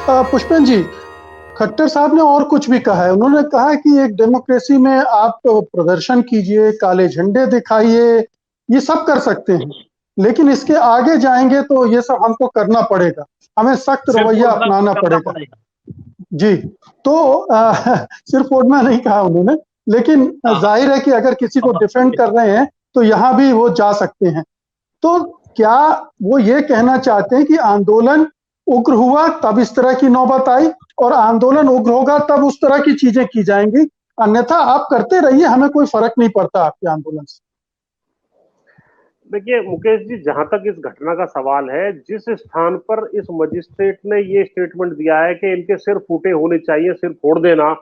पुष्पेन जी, खट्टर साहब ने और कुछ भी कहा है। उन्होंने कहा है कि एक डेमोक्रेसी में आप प्रदर्शन कीजिए, काले झंडे दिखाइए, ये सब कर सकते हैं, लेकिन इसके आगे जाएंगे तो ये सब हमको करना पड़ेगा, हमें सख्त सिर्फ रवैया उड़ना अपनाना करना पड़ेगा। पड़ेगा। जी, तो सिर्फ उड़ना नहीं कहा उन्होंने, लेकिन हाँ, जाहिर है कि अगर किसी को डिफेंड कर रहे हैं तो यहाँ भी वो जा सकते हैं। तो क्या वो ये कहना चाहते हैं कि आंदोलन उग्र हुआ तब इस तरह की नौबत आई, और आंदोलन उग्र होगा तब उस तरह की चीजें की जाएंगी, अन्यथा आप करते रहिए, हमें कोई फर्क नहीं पड़ता आपके आंदोलन से? देखिए मुकेश जी, जहां तक इस घटना का सवाल है, जिस स्थान पर इस मजिस्ट्रेट ने ये स्टेटमेंट दिया है कि इनके सिर फूटे होने चाहिए, सिर फोड़ देना,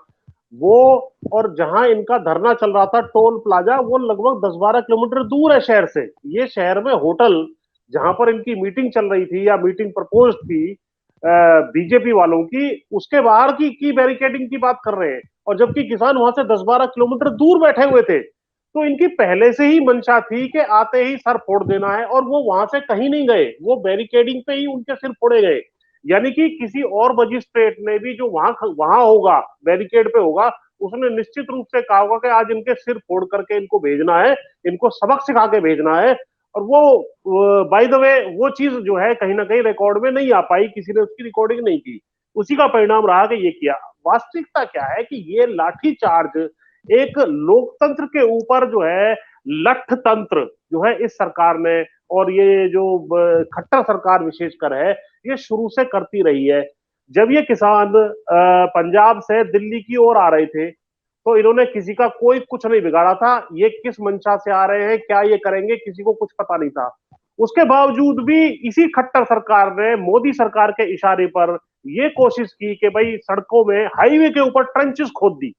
वो और जहां इनका धरना चल रहा था टोल प्लाजा, वो लगभग 10-12 किलोमीटर दूर है शहर से। ये शहर में होटल जहां पर इनकी मीटिंग चल रही थी या मीटिंग प्रपोज थी बीजेपी वालों की, उसके बाहर की बैरिकेडिंग की बात कर रहे हैं, और जबकि किसान वहां से 10-12 किलोमीटर दूर बैठे हुए थे। तो इनकी पहले से ही मंशा थी कि आते ही सर फोड़ देना है, और वो वहां से कहीं नहीं गए, वो बैरिकेडिंग पे ही उनके सिर फोड़े गए। यानी कि किसी और मजिस्ट्रेट ने भी जो वहां वहां होगा, बैरिकेड पे होगा, उसने निश्चित रूप से कहा होगा कि आज इनके सिर फोड़ करके इनको भेजना है, इनको सबक सिखा के भेजना है। और वो बाय द वे वो चीज जो है कहीं ना कहीं रिकॉर्ड में नहीं आ पाई, किसी ने उसकी रिकॉर्डिंग नहीं की। उसी का परिणाम रहा कि ये किया। वास्तविकता क्या है कि ये लाठी चार्ज एक लोकतंत्र के ऊपर जो है लठ तंत्र जो है इस सरकार ने, और ये जो खट्टर सरकार विशेषकर है, ये शुरू से करती रही है। जब ये किसान पंजाब से दिल्ली की ओर आ रहे थे, तो इन्होंने किसी का कोई कुछ नहीं बिगाड़ा था। ये किस मंशा से आ रहे हैं, क्या ये करेंगे, किसी को कुछ पता नहीं था। उसके बावजूद भी इसी खट्टर सरकार ने मोदी सरकार के इशारे पर यह कोशिश की कि भाई सड़कों में, हाईवे के ऊपर ट्रेंचेस खोद दी,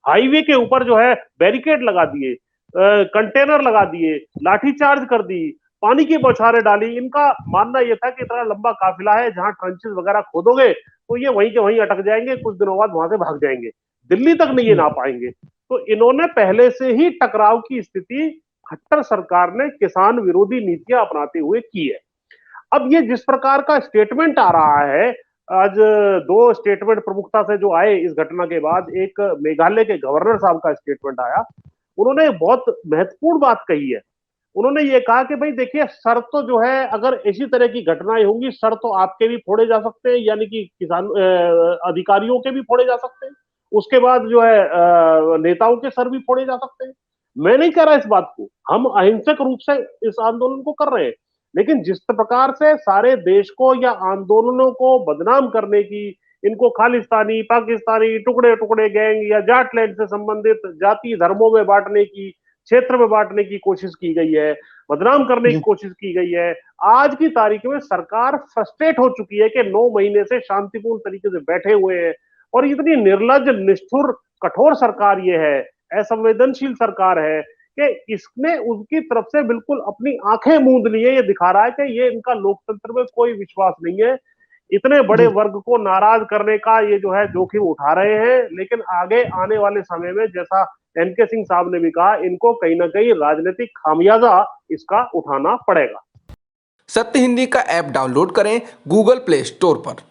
हाईवे के ऊपर जो है बैरिकेड लगा दिए, कंटेनर लगा दिए, लाठीचार्ज कर दी, पानी की बौछारें डाली। इनका मानना यह था कि इतना लंबा काफिला है, जहां ट्रेंचेस वगैरह खोदोगे तो ये वहीं के वहीं अटक जाएंगे, कुछ दिनों बाद वहां से भाग जाएंगे, दिल्ली तक नहीं ये ना पाएंगे। तो इन्होंने पहले से ही टकराव की स्थिति खट्टर सरकार ने किसान विरोधी नीतियां अपनाते हुए की है। अब ये जिस प्रकार का स्टेटमेंट आ रहा है, आज दो स्टेटमेंट प्रमुखता से जो आए इस घटना के बाद, एक मेघालय के गवर्नर साहब का स्टेटमेंट आया। उन्होंने बहुत महत्वपूर्ण बात कही है। उन्होंने ये कहा कि भाई देखिए, सर तो जो है, अगर इसी तरह की घटनाएं होंगी, सर तो आपके भी फोड़े जा सकते हैं, यानी कि किसान अधिकारियों के भी फोड़े जा सकते हैं, उसके बाद जो है नेताओं के सर भी फोड़े जा सकते हैं। मैं नहीं कह रहा इस बात को, हम अहिंसक रूप से इस आंदोलन को कर रहे हैं, लेकिन जिस प्रकार से सारे देश को या आंदोलनों को बदनाम करने की, इनको खालिस्तानी, पाकिस्तानी, टुकड़े टुकड़े गैंग या जाटलैंड से संबंधित जाति धर्मों में बांटने की, क्षेत्र में बांटने की कोशिश की गई है, बदनाम करने की कोशिश की गई है। आज की तारीख में सरकार फ्रस्ट्रेट हो चुकी है कि 9 महीने से शांतिपूर्ण तरीके से बैठे हुए हैं, और इतनी निर्लज, निष्ठुर, कठोर सरकार ये है, असंवेदनशील सरकार है, कि इसने उनकी तरफ से बिल्कुल अपनी आंखें मूंद ली है। ये दिखा रहा है कि ये इनका लोकतंत्र में कोई विश्वास नहीं है। इतने बड़े वर्ग को नाराज करने का ये जो है जोखिम उठा रहे हैं, लेकिन आगे आने वाले समय में, जैसा एनके सिंह साहब ने भी कहा, इनको कहीं ना कहीं राजनीतिक खामियाजा इसका उठाना पड़ेगा। सत्य हिंदी का ऐप डाउनलोड करें गूगल प्ले स्टोर पर।